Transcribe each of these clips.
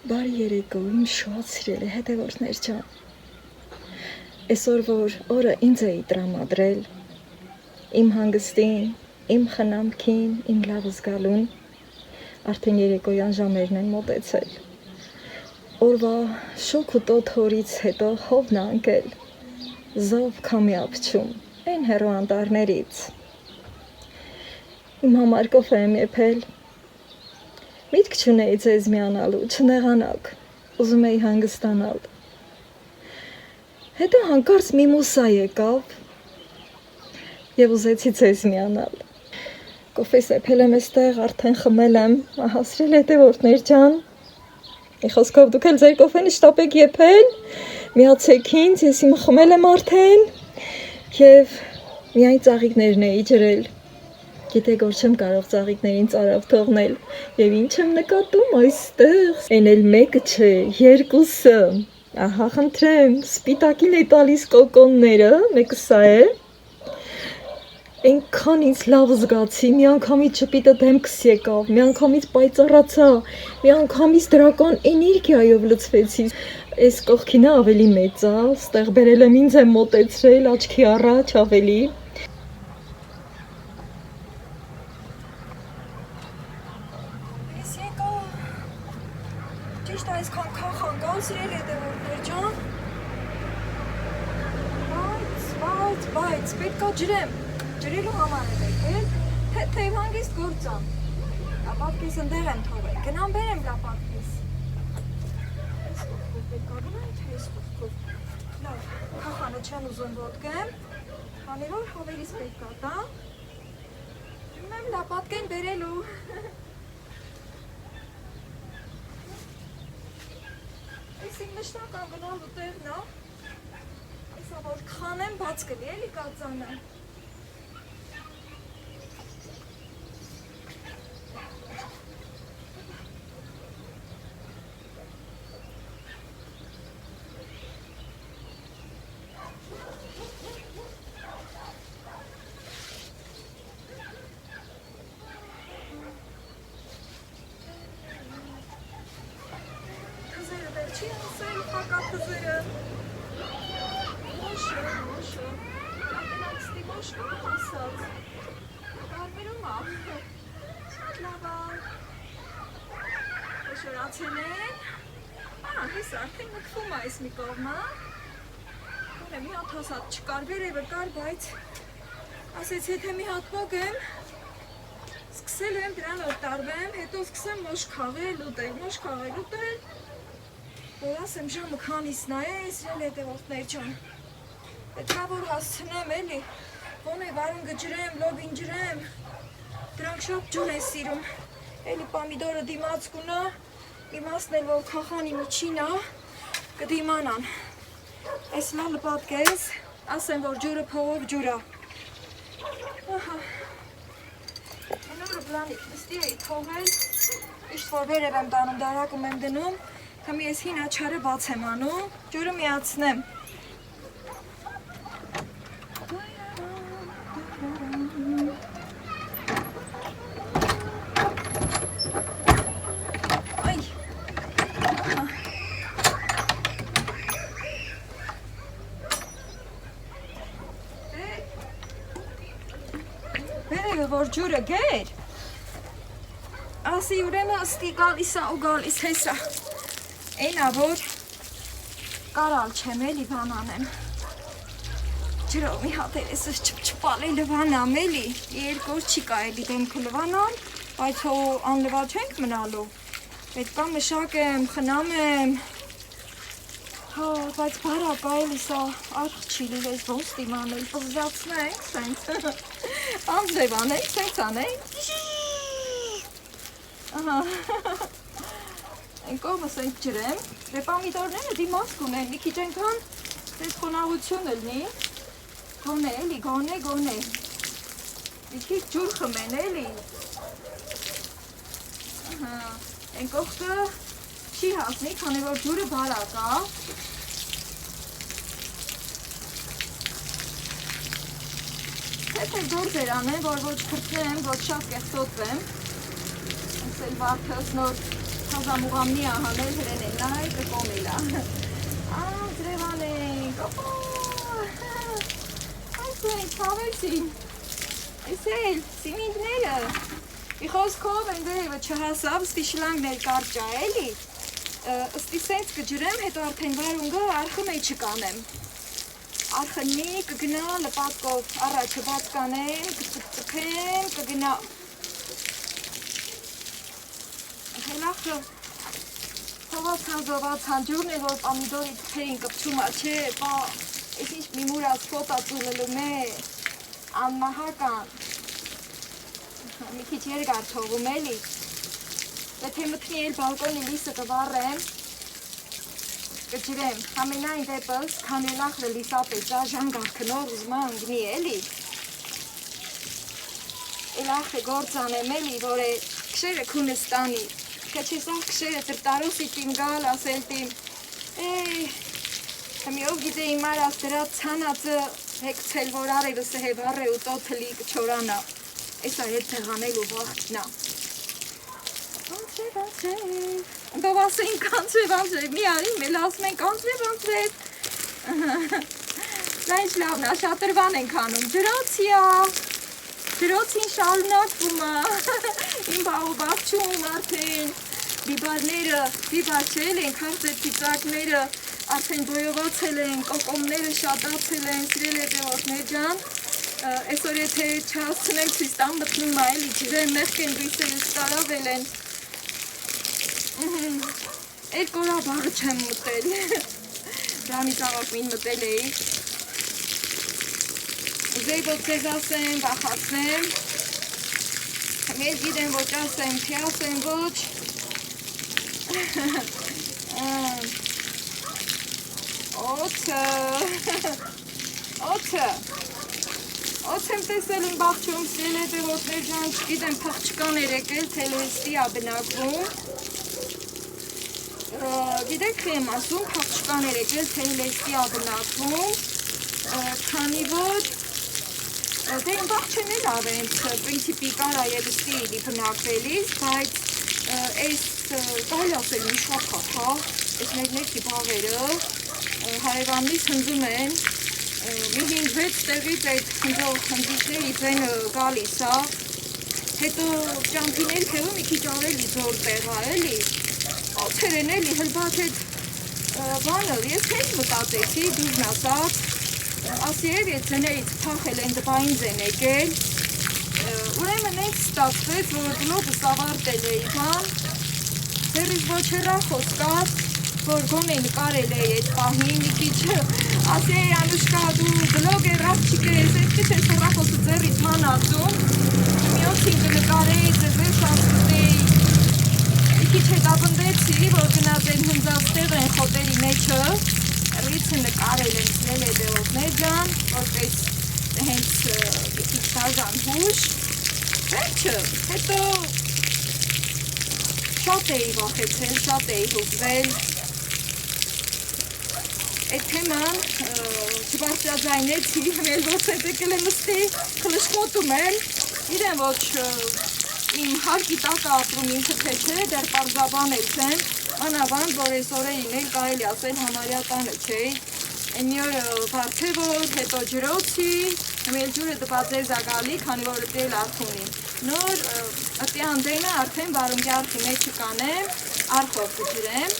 Բարի երեկո, իմ շատ սիրելի հետևորդներ ջան։ Այսօր որ օրը ինձ էի տրամադրել, իմ հանգստին, իմ խնամքին, իմ լավ զգալուն, արդեն երեկոյան ժամերն են մոտեցել։ Օրվա շոգ ու տոթորից հետո հովն անկել, զով քամի ապչում, այն հեռու անտառներից։ Իմ համար կոֆե եմ եփել։ Միտք չունեի ձեզ միանալու, չնեղանաք, ուզում էի հանգստանալ։ Հետո հանկարծ մի մուսա եկավ և ուզեցի ձեզ միանալ։ Կոֆես եփել եմ էստեղ, արդեն խմել եմ, հասրել հետևորդներ ջան։ Մի խոսքով դուք էլ ձեր կոֆեն շտապեք եփել, միացեք ինձ, ես իմ խմել եմ արդեն և միայն ծաղիկներն էի ջրել։ Գիտեք, որ չեմ կարող ծաղիկներին ծարավ թողնել, և ինչ եմ նկատում այստեղ, այն էլ մեկը չէ, երկուսը, ահա խնդրեմ, սպիտակին է տալիս կոկոնները, մեկը սա է, այնքան ինձ լավ զգացի, միանգամից ժպիտը դեմքս եկավ, միանգամից պայծառացա, միանգամից դրական էներգիայով լցվեցի, այս կողքինը ավելի մեծ է, ստեղ բերել եմ ինձ եմ մոտեցրել, աչքի առաջ ավելի, Ճիշտ այսքան քախան կան, սիրելի հետևորդներ ջան, բայց, պետք է ջրեմ, ջրելու համար է եկել, թեև հանգիստ գործ ա, լապատկիս ընդեղ եմ թողել, գնամ բերեմ լապատկիս, այս կողքով պետք է գնամ, թե այս կողքով, լավ, քախանը չեմ ուզում ոտքեմ, քանի որ հավերից պետք է տա, եմ լապատկեն բերելու, Այս իմ նշնական գնալու տեղն է, այսա որ քանեմ բաց կլի էլի կածանը։ Չի ասել հակաթզերը, մոշը, ատենացտի մոշ կամ ասած, բարբերում ա, շատ լավ ա, շորացել են, հես արդեն մտվում ա այս մի կողմա, կոնե մի հատ հասած չկար, վերևը կար, բայց ասեց եթե մի հատ մոգեմ, սկսել եմ դրանով տարվեմ, հետո սկսեմ մոշ խաղել ուտել, որ ասեմ ժամը քանիսն է, սիրել հետևորդներ ջան, պետք է որ հասցնեմ էլի, ոնե վարուն գջրեմ, լոբին ջրեմ, դրանք շատ ջուր են սիրում, էլի պամիդորը դիմաց կունա, իմաստն էլ որ քախանի միջին է, կդիմանան, այս լալը պատկես, ասեմ որ ջուրը փողով ջուր է, ահա, նորը բլանիկ նստի էի թողել, իշտ որ վերև եմ տանում, դարակում եմ դնում, Քամի ես հին աչարը բաց եմ անում, ջուրը միացնեմ։ Այ, վերևը որ ջուրը գեր, ասի ուրեմը ըստի գալիս ա ու գալիս հեսա։ Էնա որ կարալ չեմ էլի բան անեմ, ջրով մի հատ էսս չպալի լվանամ էլի, երկոր չի կայելի դեմքը լվանամ, բայց հո անլվա չենք մնալու, պետք է մշակեմ, խնամեմ, բայց բարակ այլի սա արխ չի լիլես ոնց դիմանել, պզզացնենք, սենց, անձև անենք, սենց անենք, ահա, Այն կողմս ենք ջրեմ, դե պամիդորները դիմաց կունեն, մի քիչ ենքան դες խոնավություն ելնի, գոնե էլի, գոնե, մի քիչ ջուր խմեն էլի, այն կողքը չի հասնի, քանի որ ջուրը բարակ ա, Եթե գործեր անեմ, որ ոչ քրտնեմ, ոչ շատ կեղտոտվեմ, ասել վարդս նոր թազամուղամնի ահանել հրեն են, նայ կկոմելա։ Ձրևան ենք, այս ենք, թավեցին, ես էլ, սիմինգները, ի խոսքով են դերևը չհասավ, ստի շլանգներ կարճա էլի, ստի սենց կջրեմ, հետո արդեն վարունգը արխը մեջը կանեմ, արխնի կգնա լպատկով, առաջը բաց կանեմ, կծկծկեմ, կգնա, հելախը, հովացան ջուրն է, որ պամիդորի թփերին կպչում է, չէ, պա, ես ինչ մի մուրած ֆոտա ծուլելում է, անմահական, մի քիչ երկար թողում էլի, եթե մտնի էլ բալկոնի լիսը կվառեմ, կջրեմ, համենայն դեպս, քան ելախրը լիսապեծա, ժանգար քնոր ուզմա ընգնի էլի, ելախրը գործանեմ էլի, որ է քշերը քունստանի, կչեսաղ քշերը տրտարուսի տիմ գալ, ասել տիմ, հմիով գիզե իմար աս դրա ծանածը հեկցել, որ արևս է հեվար է ու տոթլի կչորանա, էսա հետ թեղանել ու վաղտնա, Դով ասեին կանցրև, մի արին meil ասում են կանցրև, դա ինչ լավն է, շատրվան ենք անում, ջրոցին շարունակվում է, իմ բաղոբաղջում արդեն, բիբարները, բիբարչել են, կարծեր ծիծակները, արդեն բոյովացել են, կոկոմները շատացել են, սիրել է դեղորդներ ջան, այսօր եթե չհասցնեմ ցիստան մտնում է, էլի ջրեմ մեղք են բույսերը ստարավել են, Էլ կորաբաղը չեմ մտել, դրանից ավակմին մտել էի, ուզեի ոչ ձեզ ասեմ, բախացնեմ, մեզ գիտեմ ոչ ասեմ, թե ասեմ ոչ, օթ եմ տեսել իմ բաղջում, սիրել է դեղորդներ ջան, չգիտեմ փղճկաներ եկել, թելհեստի ա բնակվում, Գիտեք եմ ասում, փաղճկաներ եկել թեհլեստի աբնակվում, քանի որ դե իմ բաղջեն էլ ավենց պրինցիպի կարա և ստի իլի բնակվելիս, բայց այս կարել ասել մի շապատ, հա, այս մերնեքի բաղերը հարևանից հնձում են, մի 5-6 տեղից այդ հնձիքների ձենը գալիս է, հետո ճամփիներ թևը մի քիչ ավելի ձոր տեղ է, էլի, Օթեր են էլի հլբակ հետ բանը, ես հենց մտածեցի, դուրն ասած, ասիև ես ձեներից պախել են դպային ձեն եկել, ուրեմն ենք ստացվեց, որ բլոգը սավարտել էի բան, ձերից ոչ հեռախոս կաց, որ գոնե նկարել էի այդ պահին, մի քիչ, ասիև Անուշկա դու բլոգ է ռաղջիկ ես, ես քիչ ես հեռախոսը ձերից ման ասում, միոցին կնկարեի, ձեզ ասկտեի, Քիչ հետապնդեցի, որ գնաց են հնձած տեղ են խոտերի մեջը, ռիցը նկարել են սրել է դեղորդներ ջան, որպես հենց մի քիչ դաժան հուշ, վերջը, հետո շատ էի վախեցել, շատ էի հուզվել, այդ թեման չբարձրաձայնեցի, հմել ոչ հետ եկել եմ ստի, խլշկոտում եմ, իրեն ոչ իմ հարկի տակը ապրում ինքը թե չէ, դեր պարզաբան էլ չեմ, անավանդ, որ այս օրերին էլ կարելի ասել համարյա տանը չէի, մի օր վարդևոր, հետո ջրոցի, մեել ջուրը դպածեր զագալի, քանի որ դել արխունին, նոր ըտի անդենը արդեն վարունգի արխի մեջը կանեմ, արխով կջրեմ,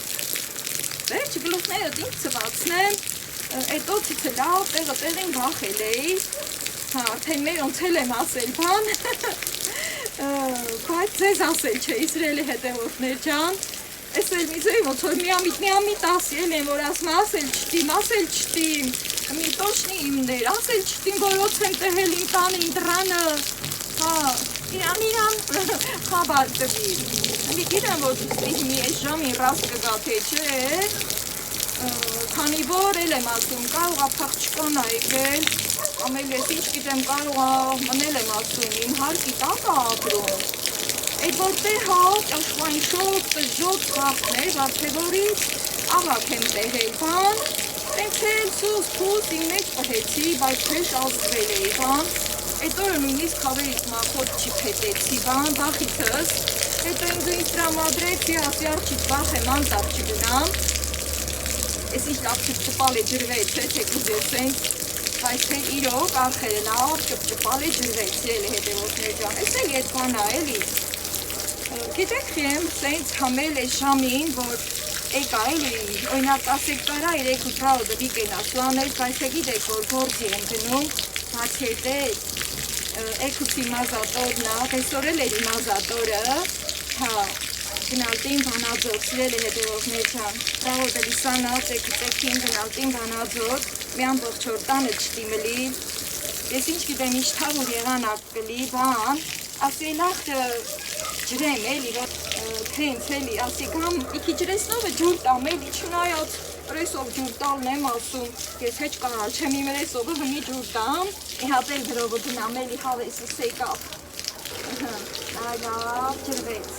վերջ գլուխները դինք ծվացնեմ, այդ օծիցը լավ, տեղը տեղին վախել էի, արդեն մեր ոնցել եմ ասել բան, բայց ձեզ ասել չէ, իսրելի հետևորդներ ջան, ես էլ մի ձեի ոնց որ միամիտ ասել եմ, որ ասել չտիմ, մի տոշնի իմներ, ասել չտիմ, որ ոնց եմ տեղել իմ տանին դրանը, իրան խաբար տվի, մի գիտեմ, որ մի այս ժամին ռաս կգա թե չէ, քանի որ էլ եմ ասում, կարող ա փախչկան ա եկել, ամել ես ինչ գիտեմ կարող ա մնել եմ ասում, իմ հարկի տակ ա ապրում, այդ որտեղ հա ճաշվային շոտ, պժոտ խաղթներ, վարդևորից, ավակ եմ տեղել բան, տենց էլ սուս պուս իմ մեջ պհեցի, բայց թեշ ազգվել էի բան, այդ օրը նույնիսկ հավերից մախոտ չի պետեցի բան, բախիցս, Հետո ինձ տրամադրեցի, ասի արչից վախ եմ անտապ չգնամ։ Ես ինչ լավ ճպճպալ է ջրվեց, թեկուզ ես սենց, բայց թե իրոք արխերը լավ ճպճպալ է ջրվեց, սիրելի հետևորդներ ջան, ես էլ ետքանա էլի։ Գիտեք եմ, սենց համել է շամին, որ եկա էլի, օրինակ ասեք կարա 3-8 ռաուդը վիկենա սուանել, բայց թե գիտեք, որ գործի եմ գնում, բաց հետեց, էքուցի մազատորն է, տեսոր էլ էր մազատորը, հա, գնալտին բանաձոր, սիրելի հետևորդներ ջան, ռաուդը լիսանած, էքուցեքին գնալտին բանաձոր, մի ամբողջ օր տանը չտիմելի, ես ինչ գիտեմ ինչ թաղուր եղանակ կլի, բան, ասի նախ ջրեմ էլի, թենց էլի, ասի գամ իքի ջրեսնովը ջուր տամ էլի, չնայած ռեսով ջուր տալն եմ ասում, ես հեչ կարալ չեմ իմ ռեսովը հնի ջուր տամ, մի հատ էլ գրովը գնամ էլի հավեսը սեկավ, այլավ ջրվեց,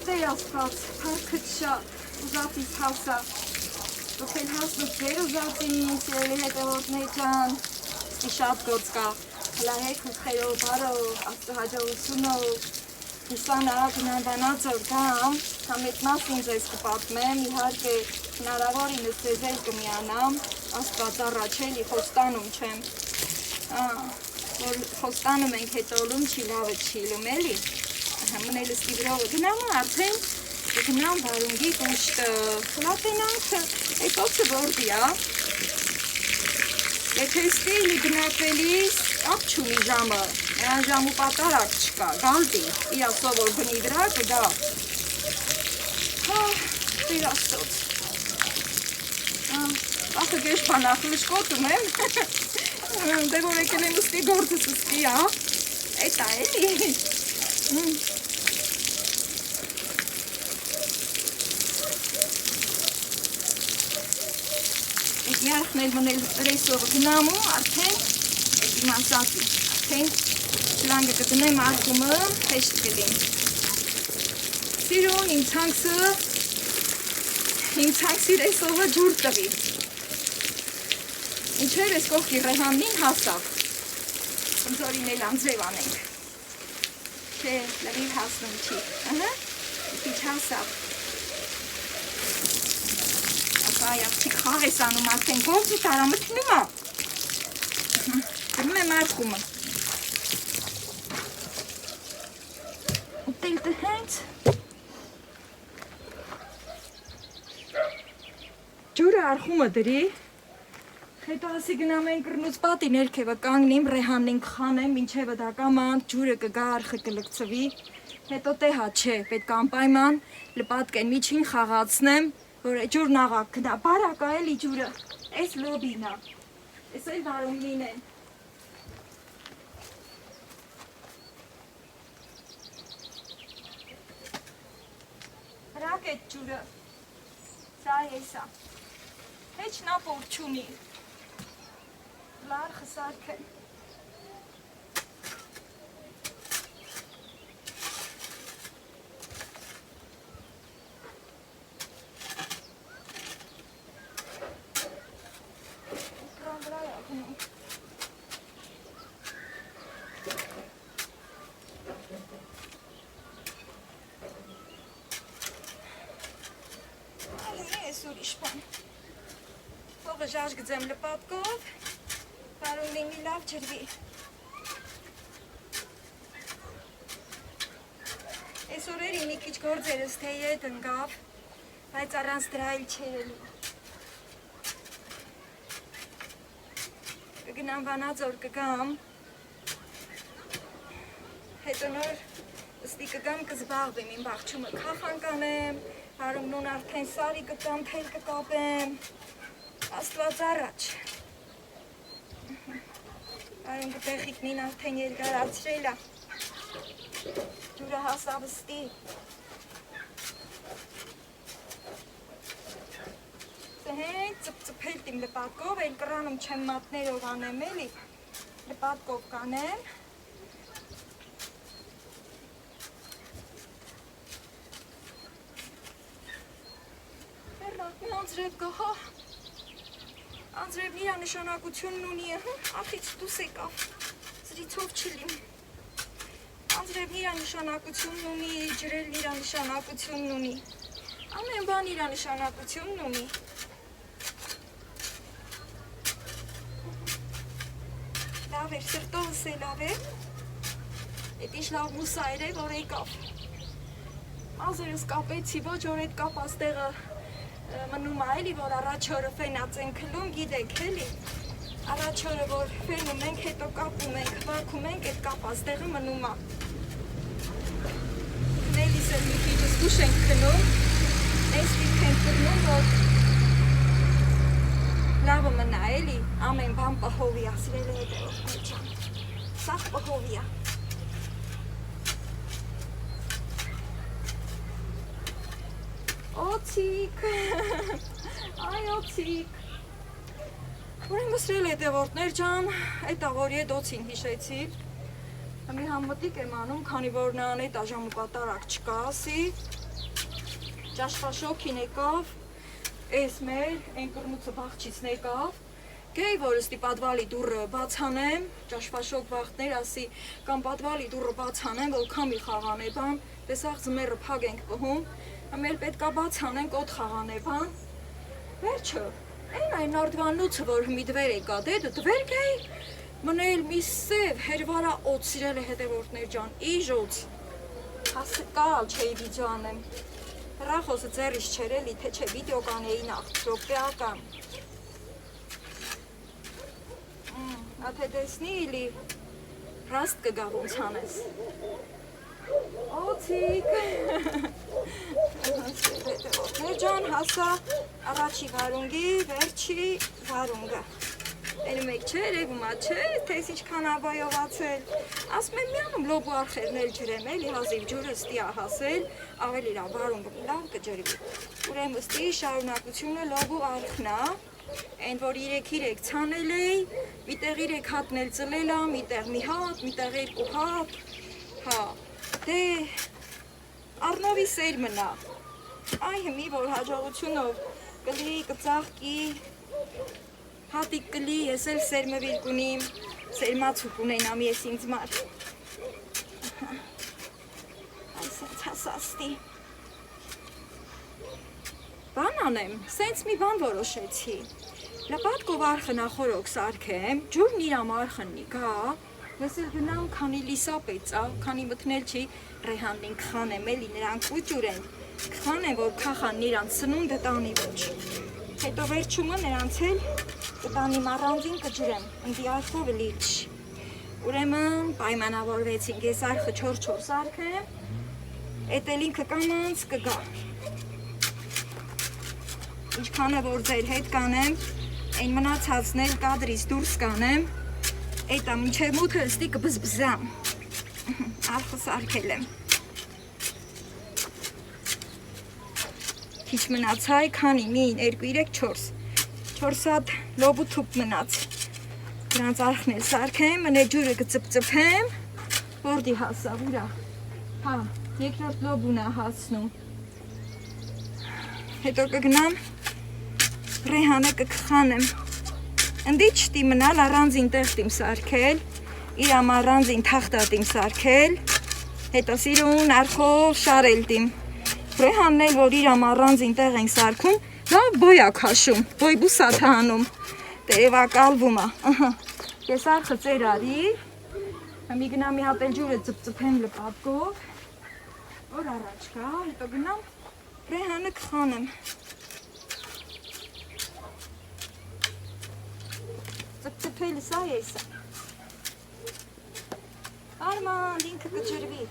դե ասպած, պարքըտ շատ, ուզատից հասա, դուք էլ հասնուք ձեր ուզատին, սիրելի հետևորդներ ջան, ստի շատ գործ կա, հլահեք ուխերով, բարով, աստահաջողությունով, հիսանա գնանվանածոր կամ, կամ էտ մասին ձեզ կպատմեմ, իհարկե հնարավոր ինս ձեզ էլ կմիանամ, աստված առաջ էլի խոստանում չեմ, որ խոստանում ենք հետոլում չի լավը չիլում էլի, մնել ստի գրովը գնամ արդեն, գնամ վարունգի կուշտը, խլատենանքը, էկոցը որդի ա, եթե ստի իլի գնակվելիս, ապ չունի ժամը, նրան ժամու պատարակ չկա, գալդի, իա սովոր բնի վրա կգա, դիր աստոց, ախը գեշ պանախ լշկոտում եմ, դե որ եկել եմ ուստի գործս ուստի, էտա էլի, Միարխնել մնել ռեսով գնամու, արդեն իմ ասացի, արդեն շլանգը կտնեմ արկումը, հեշտ գլին։ Սիրուն իմ ցանքսի ռեսովը ջուր տվի։ Ինչև ես կողքի ռեհանին հասավ, ընձորին էլ անձրև անենք, չէ լվիվ հասնում չի, իչ հասավ։ Այ աղջիկ խաղ ես անում արդեն գործը տարամը թնում ա, գրում եմ արկումը, ուտել տհենց, ջուրը արխումը դրի, հետո ասի գնամ են կրնուց պատի ներքևը կանգնիմ, ռեհանին կխանեմ, մինչևը դա կամանդ, ջուրը կգա արխը կլկցվի, հետո տեհա չէ, պետք անպայման լպատկեն միջին խաղացնեմ, որ ջուրն աղակ կնա, բարակա էլի ջուրը, ես լոբին ա, ես էլ վարումին են։ Հրակ էտ ջուրը, սա ես ա, հեչ նապոր չունի, լար խսարք են։ Ժաժ գծեմ լպատկով, վարունին մի լավ ջրվի։ Ես օրերի մի քիչ գործերս թե ետ ընկավ, բայց առանց դրա էլ չէր էլի։ Կգնամ վանաձոր կգամ, հետո նոր ստի կգամ կզբաղվեմ, իմ բաղչումը քախան կանեմ, վարումնուն արդեն սարի կտամ, թել կկապեմ, աստված առաջ, Արուն գտեղիկնին արդեն երկարացրել է, ջուրը հասավ ստի, հեն ծպծպել իմ լպատկով, էլ կրանում չեմ մատներով անեմ էլի, լպատկով կանեմ, հեռնակ մի անձրև կա, հա, Անձրևն իր նշանակությունն ունի, ախից դուս եկավ, զրիցով չլիմ, Կադրևն իր նշանակությունն ունի, ջրելն իր նշանակությունն ունի։ Ամեն բան իր նշանակությունն ունի։ Լավ էր, սրտովս է լավ է։ Էդ ինչ լավ մուսայր է, որ եկավ։ Մազերս կապեցի, ոչ որ էդ կապած տեղը մնում է էլի, որ առաջ օրը ֆենած են քլում, գիտեք էլի։ Առաջ օրը որ ֆենում ենք, հետո կապում ենք, վարքում ենք, այդ կապած տեղը մնում է։ Նելիս էլ մի քիչ զգուշ ենք քնում, էստիկ ենք քնում, որ լավը մնա էլի, ամեն բան պահովի է, սիրելի հետևորդներ ջան, սաղ պահովի է։ Օցիկ, այ օցիկ։ Ուրեմն սրել հետևորդներ ջան, էտա որ ետ օցին հիշեցի, մի համմտիկ եմ անում, քանի որ նրան էտա ժամուկատարակ չկա, ասի, ճաշվաշոքին եկավ, էս մեր, են կրմուցը բաղչիցն եկավ, գեի որ ըստի պատվալի դուրը բաց անեմ, ճաշվաշոք վաղտներ, ասի, կամ պատվալի դուրը բաց անեմ, որ քամի խաղան է բան, տեսաղ ձմերը փակ ենք պհում, ամել պետքա բաց անենք ոտ խաղան է բան, վերջը, այն արդվանուցը, որ մի դվեր եկա դեդը, դվեր գեի, մնել մի սև, հերվարա օծ սիրել է հետևորդներ ջան, իժ օծ, հասկալ չէի վիդեոանեմ, հրախոսը ձերիս չեր էլի, թե չէ վիդեո կանեի նախ, ռոպեական, ատե դեսնի իլի, ռաստ կգա ոնց անես, օծիկ, հետևորդներ ջան, հասա առաջի վարունգի, վերջի վարունգը, էլում եք չէ, երևումա չէ, թես ինչքան աբայովացել, ասում եմ միանում լոբու արխերն էլ ջրեմ, էլի հազիվ ջուրը ստի ահասել, ավելի լավ վարունգը լավ կջրվի, ուրեմ ստի շարունակությունը լոբու արխնա, այն որ 3 ցանել էի, միտեղ 3 հատն էլ ծլել ա, միտեղ մի հատ, միտեղ 2 հատ, հա, դե Առնովի սեր մնա, այ հմի, որ հաջողությունով կլի, կծաղկի, հատիկ կլի, ես էլ սերմվիր կունիմ, սերմացուկ ունենամ ես ինձ մար, այսենց հասաստի, բան անեմ, սենց մի բան որոշեցի, լպատկով արխնախորոք սարքեմ, ջուրն իրամ արխննի գա, ես էլ գնամ, քանի լիսա պեցա, քանի մտնել չի, ռեհանին կխանեմ, էլի նրանք ուջուր են, կխանեմ, որ կախան նրանց սնունդը տանի ոչ, հետո վերջումը նրանց էլ կտանի առանձին կջրեմ, ընդի արխով լիչ, ուրեմն պայմանավորվեցինք, ես արխը 4 սարքեմ, էտ էլ ինքը կանանց կգա, ինչքան է որ ձեր հետ կանեմ, այն մնացածն էլ կադրից դուրս կանեմ, Էտա մինչև մութը ստի կբզբզամ, արխը սարքել եմ, քիչ մնացայ, քանի, մին, 2, 3, 4 հատ լոբու թուպ մնաց, դրանց արխն էլ սարքեմ, մնե ջուրը կծպծպեմ, որդի հասա, ուրա, հա, երկրորդ լոբուն է հասնում, հետո կգնամ, ռեհանը կքխանեմ, Ընդի չտի մնալ առանձին տեղ տիմ սարքել, իրամ առանձին թախտատիմ սարքել, հետո սիրուն արխով շարել տիմ, ռեհանն էլ, որ իրամ առանձին տեղ ենք սարքում, լավ բոյ ա քաշում, բոյ բուսատ հանում, տերևակալվում ա, ես արխը ծեր արի, մի գնամ մի հատ էլ ջուրը ծպծպեմ լպատկով, որ առաջ կա, հետո գնամ ռեհանը կխանեմ, Ծպծպելը սա է սա, արման ինքը կջրվի,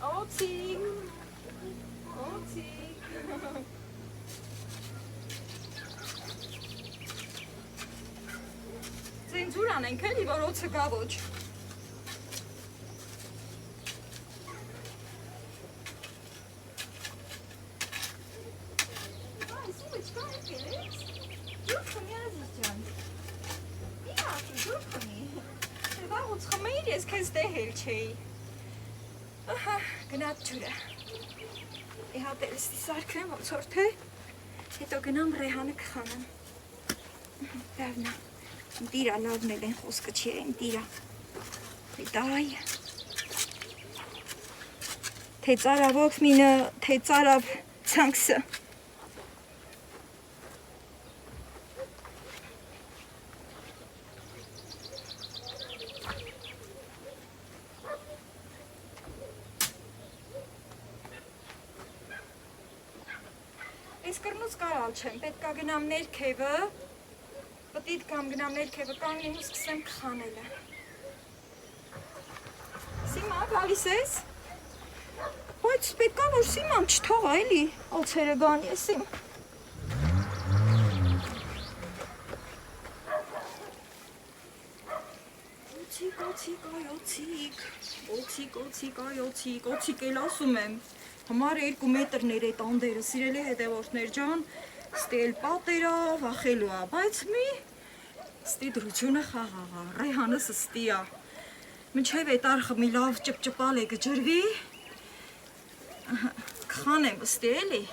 օցիկ, օցիկ, ծենձուր անենք էլի, որ օցը գա ոչ, ես քեզ դեհել չէի, ահա, գնաց ջուրը, իհատ էլ ստի սարքրեմ, ոնց որ թե, Հետո գնամ Ռեհանը կխանեմ։ Լավն է։ Դիրա լավն էլ են խոսքը չի են դիրա։ Դայ։ Թե ծարավոք մինը, թե ծարավ ցանքսը։ Ես կրնուց կարալ չեմ, պետք է գնամ ներքևը, պտիտ կամ գնամ ներքևը կանգնեմ ու սկսեմ կխանելը։ Սիմա, գալիս ես։ Բայց պետք է որ Սիման չթողա էլի, ոցերը գան ես իմ։ Օցիկ էլ ասում եմ, համար 2 մետրներ է տանդերը, սիրելի հետևորդներ ջան, ստի էլ պատերա, վախելու ա, բայց մի ստի դրությունը խաղաղա, Ռեհանս ստի ա, մինչև էտ արխը մի լավ ճպճպալ է գջրվի, կխանեմ ստի էլի,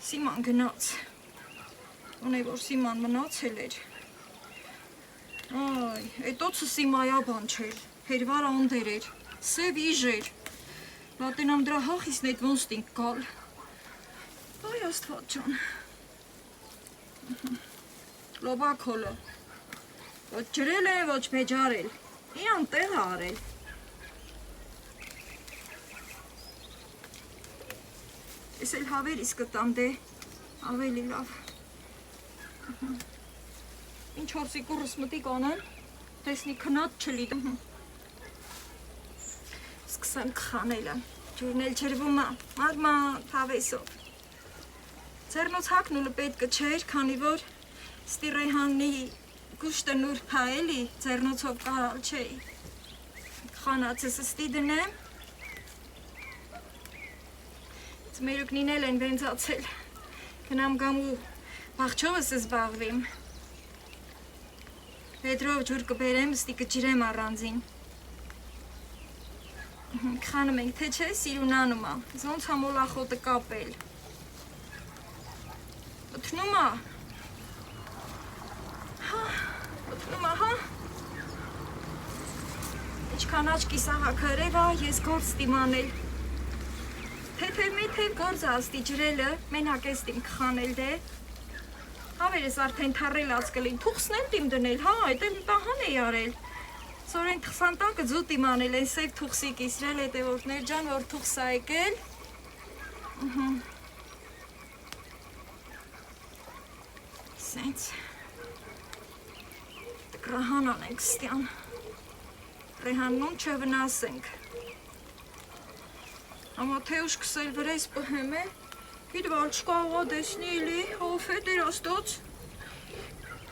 Սիման գնաց, ունե որ Սիման մնացել էր, այ, էտ օծը Սիմայա բան չեր, հերվար անդեր էր, սև իժ էր, լատենամ դրա հախիսն էտ ոնստ ինք կալ, այ աստված ճան, լոբակոլը, ոչ ջրել է, ոչ մեջարել, իրան տեղ արել, ես էլ հավերիս կտամ դե, ավելի լավ, ինչ հորսի կուրս մտիկ անեն, տեսնի քնած չլի, սկսեմ կխանելը, ջուրն էլ ջրվում ա, մարման թավեսով, ձերնոց հակնուլը պետքը չեր, քանի որ ստի Ռեհանի գուշտը նուրբ ա էլի, ձերնոցով կարալ չէի, խանացս ստի դնեմ, Մերուկնին էլ են վենձացել, գնամ գամ ու բաղչովս զբաղվիմ, Պետրով ջուր կբերեմ, ստի կջրեմ առանձին, Կխանում ենք, թե չէ սիրունանում ա, ոնց ա մոլախոտը կապել, Պտնում ա, հա, Իչքան աչքի սաղա քրև ա, ես գործ տիմանել, Թեթև գործ աստի ջրելը, մենակ ես տիմ կխանել դե, հավերես արդեն թարել ացկլին, թուխսն էլ տիմ դնել, հա, այդ էլ տահան է արել, Սորեն թխսանտակը ձուտ իմանել են սև թուխսի կիսրել հետևորդներ ջան, որ թուխս ա եկել, Սենց, տկրահան անենք ստյան, Ռեհաննուն չվնասենք, Ама թե ուշ կսել վրեզ պհեմ է, գիտվալ չկաղա դեսնի էլի, հով է դեր աստոց,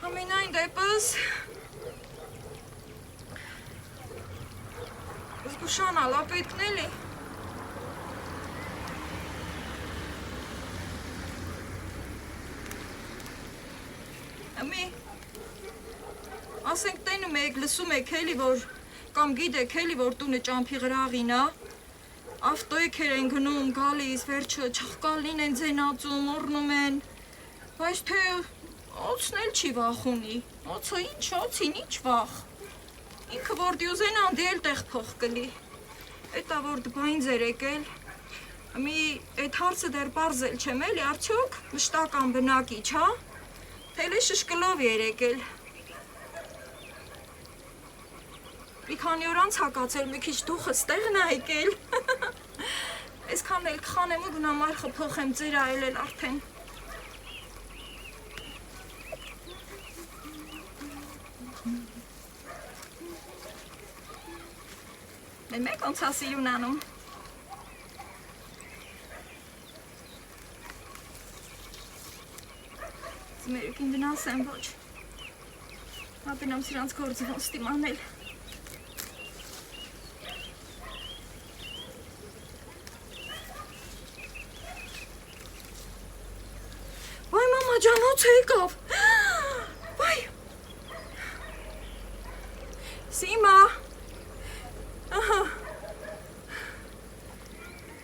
ամենայն դեպս, զգուշանալ ապետքն էլի, Ամի, ասենք տենում եք, լսում եք էլի, որ, կամ գիտեք էլի, որ տունը ճամփի գրաղին ա, Ավտոյքեր են գնում, գալիս, վերջը, չխկալին են ձենածում, օրնում են, բայց թե օծն էլ չի վախ ունի, օծը ինչ, օծին ինչ վախ, ինքը որ դյուզեն անդի էլ տեղ փող կլի, էտա որ դբային ձեր եկել, մի էտ հարցը դեր պարզել չեմ էլի, արդյոք մշտական բնակի, չա, թել է շշկլով էր եկել, Մի քանի օր անց հակացել, մի քիչ դուխը ստեղն ա եկել, Այսքան էլ կխանեմ ու գնամ արխը փոխեմ ձեր այլ էլ արդեն, Մեկ ոնց ա սիրունանում, Մերուկին դնասեմ ոչ, հատենամ սրանց գործը ոնց տիմանել, Ջանոց եկավ, վայ, Սիմա,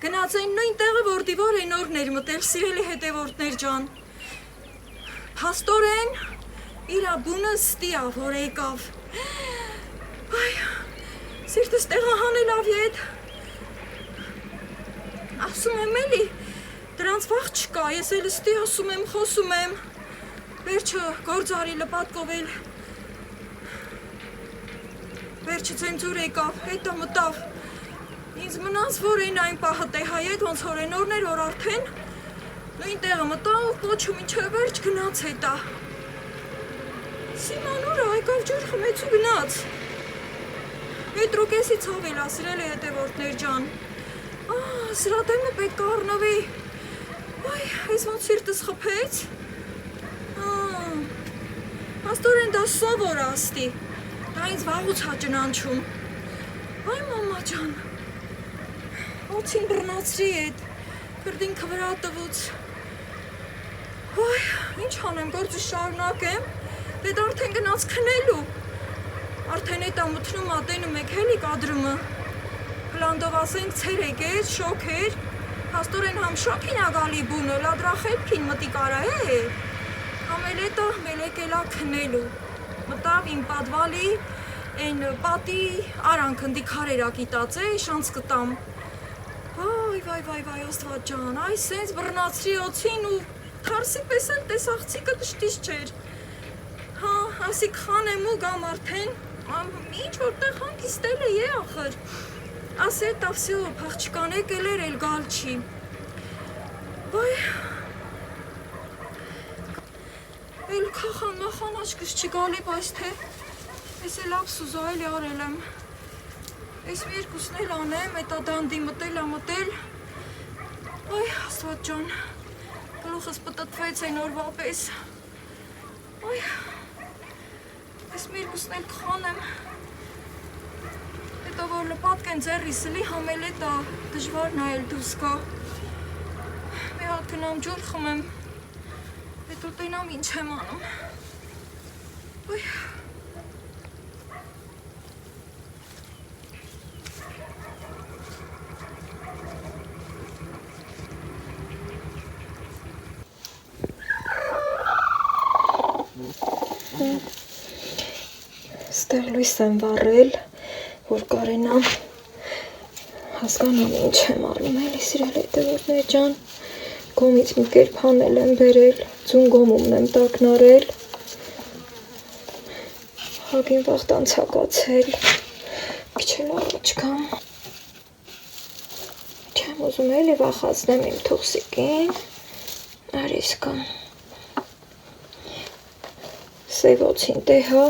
գնաց այն նույն տեղը, որ որ են օրներ մտել սիրելի հետևորդներ ջան։ Փաստորեն իր բունը ստիա որ եկավ։ Այ սիրտս տեղահանելով ետ։ Ասում եմ էլի, դրանց վաղ չկա, ես էլ ստի ասում եմ, խոսում եմ։ Վերջը գործարի լպատկով էլ։ Վերջը ցենզուր եկավ, հետո մտավ։ Ինձ մնաց որ այն պահը տեղայի հետ ոնց որ են օրներ որ արդեն նույն տեղը մտավ կոչում ինչը վերջ գնաց հետա։ Սիմանուրը եկավ ջուր խմեց ու գնաց։ Պետրոկեսի ցավել ասրել է հետևորդներ ջան։ Սրա դեմը պետք է առնվի։ Այ, այս ոնց սիրտս խփեց։ Աստորեն դա սովոր աստի։ Դա ինձ վաղուց հաճնանչում։ Այ մամա ջան։ Ոցին բռնացրի էդ, կրդինքը վրա տվուց։ Այ, ինչ անեմ, գործը շարունակեմ, դեդ արդեն գնաց քնելու։ Արդեն էտ ամութնում ատենում եք հելի կադրումը։ Հլանդով ասենք ցերեկ էր, շոք էր, հաստորեն համ շոքին ագալի բունը, լադրախելքին մտի կարա է։ Համել էտա մելեք էլա քնելու։ Մտավ իմ պատվալի, են պատի արանք ընդի քարերա կիտած է, շանց կտամ։ Վայ, աստված ջան, այ սենց բռնացրի ոցին ու թարսի պես էլ տեսաղցիկը դշտիս չէր։ Հա, ասի քանեմ ու գամ արդեն, ինչ որտեղ հանգիստել է ախր։ Ասի էտ ավսյո, փաղչկան եկել էր էլ գալ չի։ Վայ, էլ կախան մախան աչկս չի գալի բայց թե, ես էլ ապսուզա էլի արել եմ։ Ես մի երկուսն էլ անեմ, էտա դանդի մտել ամտել։ Այ, աստված ջան, գլուխս պտտվեց այն օրվա պես։ Այ, ես մի երկուսն էլ կխանեմ։ Հետո որ լպատկեն ձեռիս էլի համել էտա դժվար նայել դուրս գա։ Մի հատ գնամ ջուր խմեմ, հետո տենամ ինչ եմ անում։ Այ, Ստեղ լույս եմ վառել, որ կարենամ հասկանամ ինչ եմ անում էլի սիրել հետևորդներ ջան, գոմից մի կերպ հանել եմ բերել, ձուն գոմումն եմ տակնարել, հագին վաղտան ցակացել, քիչ էլ առաջ գամ, չեմ ուզում էլի վախացնեմ իմ թուղսիկին, արիս կամ, սև օծին տեհա,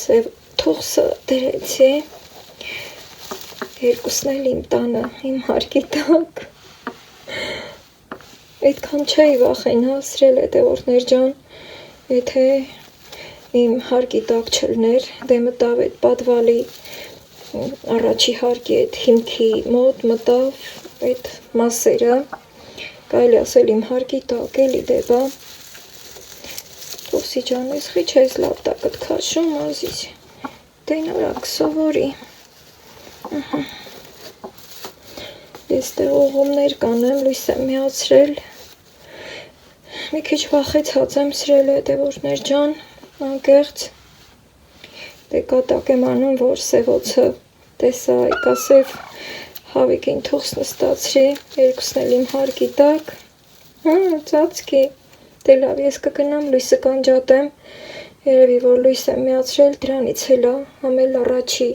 սև թուղսը դրեցի, երկուսն էլ իմ տանը, իմ հարկի տակ, այդքան չէի վախեն հասրել հետևորդներ ջան, եթե իմ հարկի տակ չլներ, դե մտավ այդ պատվալի առաջի հարկի այդ հիմքի մոտ մտավ այդ մասերը, կարելի ասել իմ հարկի տակ էլի դեպա, Թուղսի ջան, ես խիչ ես լավ տակըտ քաշում, ազիզ, դե նորակ սովորի, ես դեղ ուղումներ կանեմ, լույս եմ միացրել, մի քիչ վախեցած եմ սրել հետևորդներ ջան, անկեղծ, դե կատակ եմ անում, որ սևոցը տեսա եկա սև հավիկին թուղս նստացրի, երկուսն էլ իմ հարկի տակ, ծացքի, դե լավ, ես կգնամ լույսը կանջատեմ, երևի որ լույս եմ միացրել, դրանից հելա, համել առաջի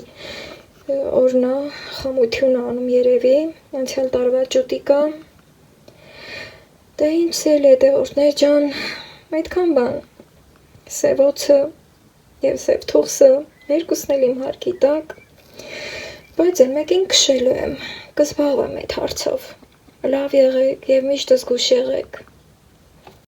օրնա խամություն անում երևի, անցյալ տարվա ճուտիկա, դե ինչ սել հետևորդներ ջան, այդքան բան, սևոցը և սև թուղսը, երկուսն էլ իմ հարկի տակ, բայց էլ մեկին քշելու եմ, կզբաղվեմ այդ հարցով, լավ եղեք և միշտ զգուշ եղեք։